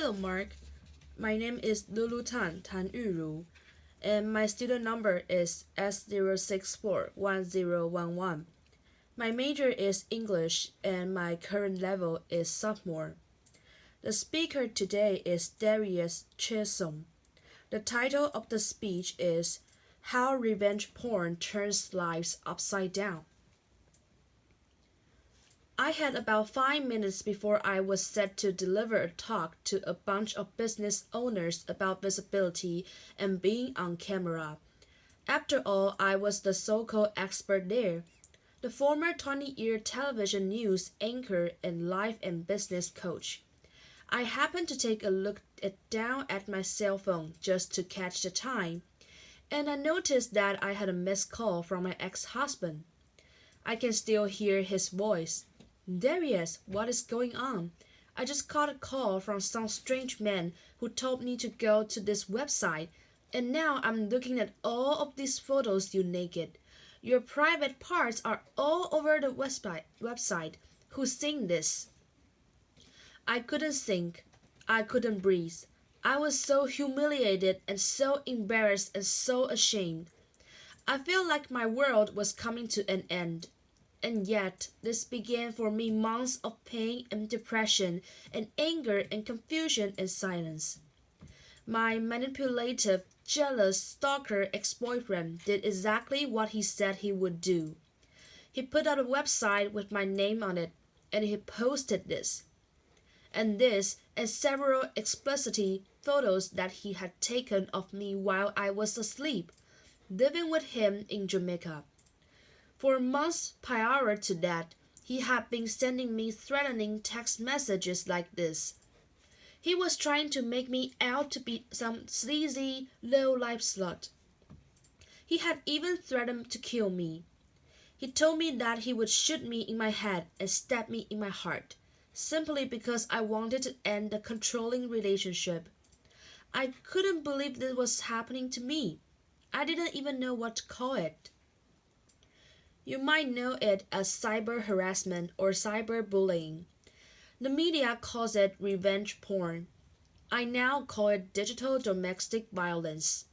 Hello, Mark. My name is Lulu Tan Yuru, and my student number is S0641011. My major is English, and my current level is sophomore. The speaker today is Darieth Chisolm. The title of the speech is How Revenge Porn Turns Lives Upside Down. I had about 5 minutes before I was set to deliver a talk to a bunch of business owners about visibility and being on camera. After all, I was the so-called expert there, the former 20-year television news anchor and life and business coach. I happened to take a look down at my cell phone just to catch the time, and I noticed that I had a missed call from my ex-husband. I can still hear his voice. Darieth, what is going on? I just got a call from some strange man who told me to go to this website, and now I'm looking at all of these photos you naked. Your private parts are all over the website. Who's seen this? I couldn't think. I couldn't breathe. I was so humiliated and so embarrassed and so ashamed. I felt like my world was coming to an end. And yet, this began for me months of pain and depression and anger and confusion and silence. My manipulative, jealous, stalker ex-boyfriend did exactly what he said he would do. He put out a website with my name on it, and he posted this. And this, and several explicit photos that he had taken of me while I was asleep, living with him in Jamaica. For months prior to that, he had been sending me threatening text messages like this. He was trying to make me out to be some sleazy, low-life slut. He had even threatened to kill me. He told me that he would shoot me in my head and stab me in my heart, simply because I wanted to end the controlling relationship. I couldn't believe this was happening to me. I didn't even know what to call it. You might know it as cyber harassment or cyberbullying. The media calls it revenge porn. I now call it digital domestic violence.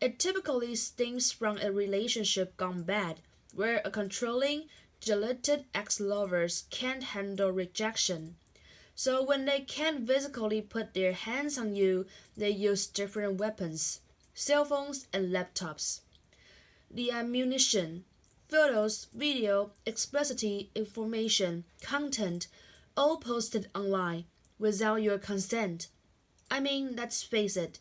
It typically stems from a relationship gone bad, where a controlling, jilted ex-lovers can't handle rejection. So when they can't physically put their hands on you, they use different weapons, cell phones and laptops. The ammunition, photos, video, explicit information, content, all posted online without your consent. I mean, let's face it,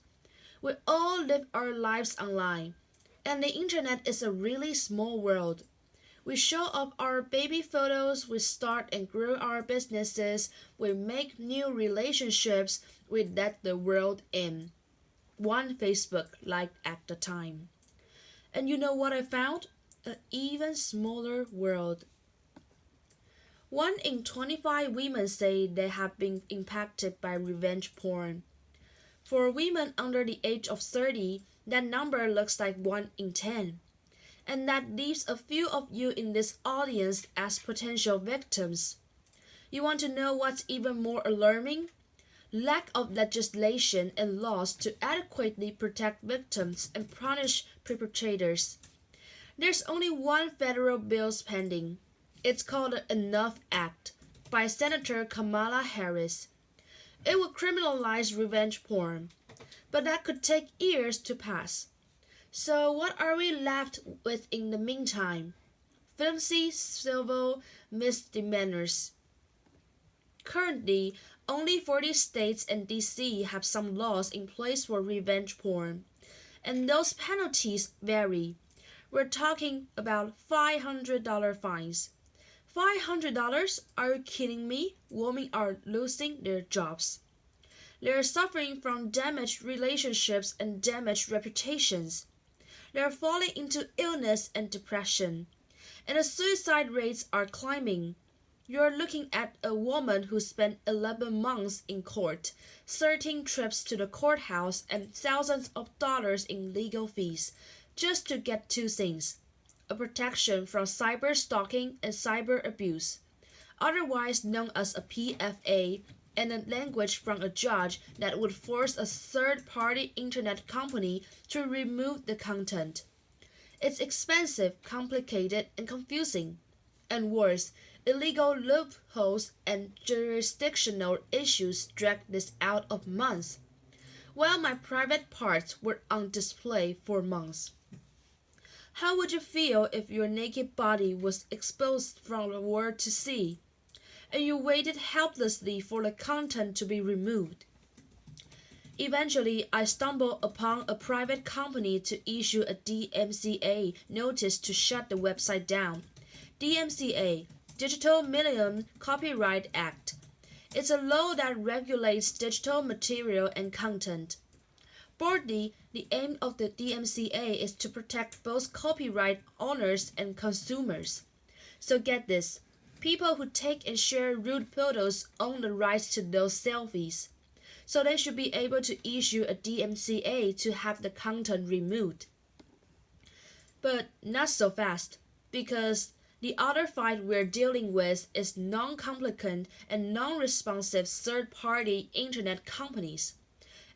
we all live our lives online, and the internet is a really small world. We show off our baby photos, we start and grow our businesses, we make new relationships, we let the world in. One Facebook like at a time. And you know what I found? An even smaller world. 1 in 25 women say they have been impacted by revenge porn. For women under the age of 30, that number looks like 1 in 10. And that leaves a few of you in this audience as potential victims. You want to know what's even more alarming? Lack of legislation and laws to adequately protect victims and punish perpetrators. There's only one federal bill pending. It's called the Enough Act by Senator Kamala Harris. It would criminalize revenge porn, but that could take years to pass. So what are we left with in the meantime? Flimsy civil misdemeanors. Currently, only 40 states and DC have some laws in place for revenge porn, and those penalties vary. We're talking about $500 fines. $500? Are you kidding me? Women are losing their jobs. They're suffering from damaged relationships and damaged reputations. They're falling into illness and depression. And the suicide rates are climbing. You're looking at a woman who spent 11 months in court, 13 trips to the courthouse, and thousands of dollars in legal fees, just to get two things: a protection from cyber stalking and cyber abuse, otherwise known as a PFA, and a language from a judge that would force a third-party internet company to remove the content. It's expensive, complicated, and confusing. And worse, illegal loopholes and jurisdictional issues dragged this out of months, while my private parts were on display for months. How would you feel if your naked body was exposed from the world to see, and you waited helplessly for the content to be removed? Eventually, I stumbled upon a private company to issue a DMCA notice to shut the website down. DMCA, Digital Millennium Copyright Act. It's a law that regulates digital material and content. Broadly, the aim of the DMCA is to protect both copyright owners and consumers. So get this, people who take and share rude photos own the rights to those selfies. So they should be able to issue a DMCA to have the content removed. But not so fast, because the other fight we're dealing with is non-compliant and non-responsive third-party internet companies.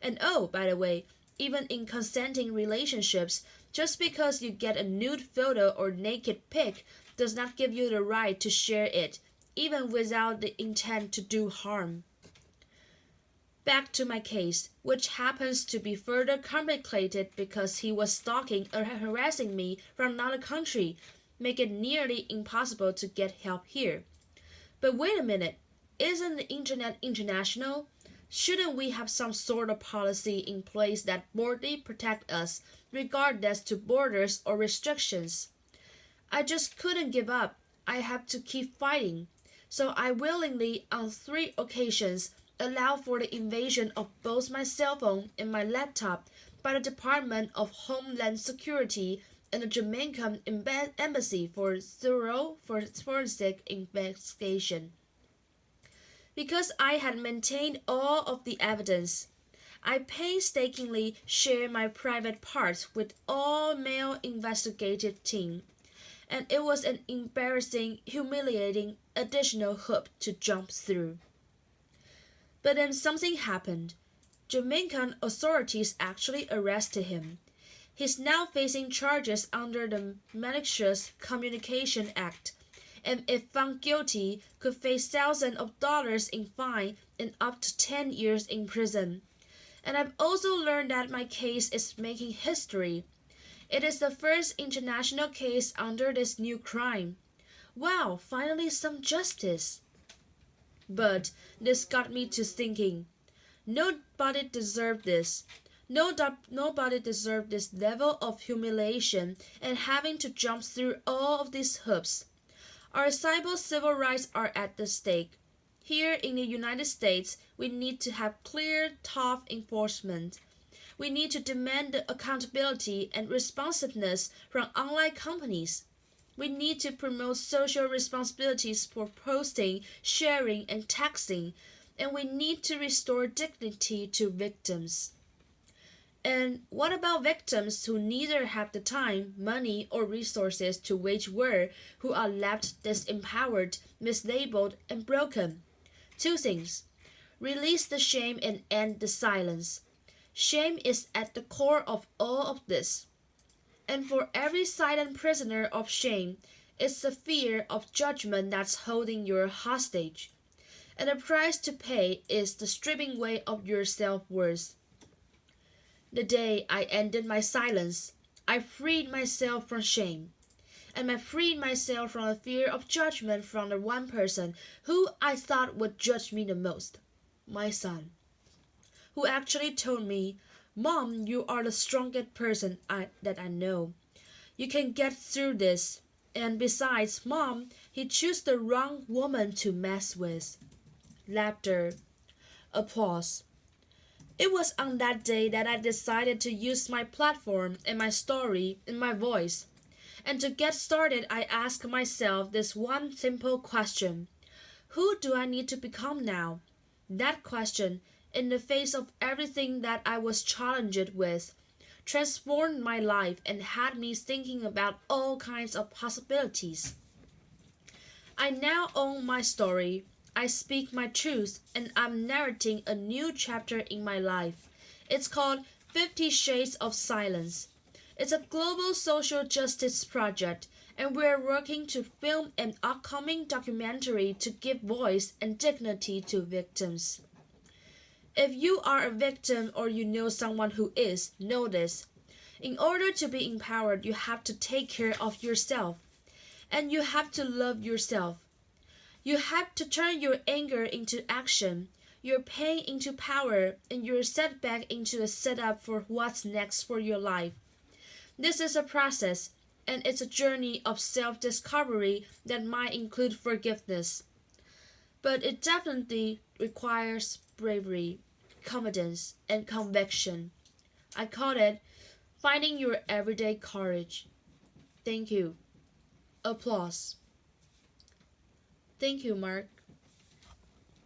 And oh, by the way, even in consenting relationships, just because you get a nude photo or naked pic does not give you the right to share it, even without the intent to do harm. Back to my case, which happens to be further complicated because he was stalking or harassing me from another country, make it nearly impossible to get help here. But wait a minute, isn't the internet international? Shouldn't we have some sort of policy in place that broadly protect us, regardless to borders or restrictions? I just couldn't give up. I had to keep fighting. So I willingly, on 3 occasions, allowed for the invasion of both my cell phone and my laptop by the Department of Homeland Security and the Jamaican Embassy for thorough forensic investigation. Because I had maintained all of the evidence, I painstakingly shared my private parts with all male investigative team, and it was an embarrassing, humiliating additional hoop to jump through. But then something happened. Jamaican authorities actually arrested him. He's now facing charges under the Malicious Communication Act, and if found guilty, could face thousands of dollars in fine and up to 10 years in prison. And I've also learned that my case is making history. It is the first international case under this new crime. Wow, finally some justice. But this got me to thinking, nobody deserved this. Nobody deserved this level of humiliation and having to jump through all of these hoops. Our civil rights are at the stake. Here in the United States, we need to have clear, tough enforcement. We need to demand the accountability and responsiveness from online companies. We need to promote social responsibilities for posting, sharing, and texting, and we need to restore dignity to victims. And what about victims who neither have the time, money, or resources to wage war, who are left disempowered, mislabeled, and broken? 2 things. Release the shame and end the silence. Shame is at the core of all of this. And for every silent prisoner of shame, it's the fear of judgment that's holding you hostage. And the price to pay is the stripping away of your self-worth. The day I ended my silence, I freed myself from shame. And I freed myself from the fear of judgment from the one person who I thought would judge me the most, my son, who actually told me, "Mom, you are the strongest person that I know. You can get through this. And besides, Mom, he chose the wrong woman to mess with." Laughter. Applause. It was on that day that I decided to use my platform and my story and my voice. And to get started, I asked myself this one simple question. Who do I need to become now? That question, in the face of everything that I was challenged with, transformed my life and had me thinking about all kinds of possibilities. I now own my story. I speak my truth and I'm narrating a new chapter in my life. It's called 50 Shades of Silence. It's a global social justice project, and we're working to film an upcoming documentary to give voice and dignity to victims. If you are a victim or you know someone who is, know this. In order to be empowered, you have to take care of yourself. And you have to love yourself. You have to turn your anger into action, your pain into power, and your setback into a setup for what's next for your life. This is a process, and it's a journey of self discovery that might include forgiveness. But it definitely requires bravery, confidence, and conviction. I call it finding your everyday courage. Thank you. Applause. Thank you, Mark.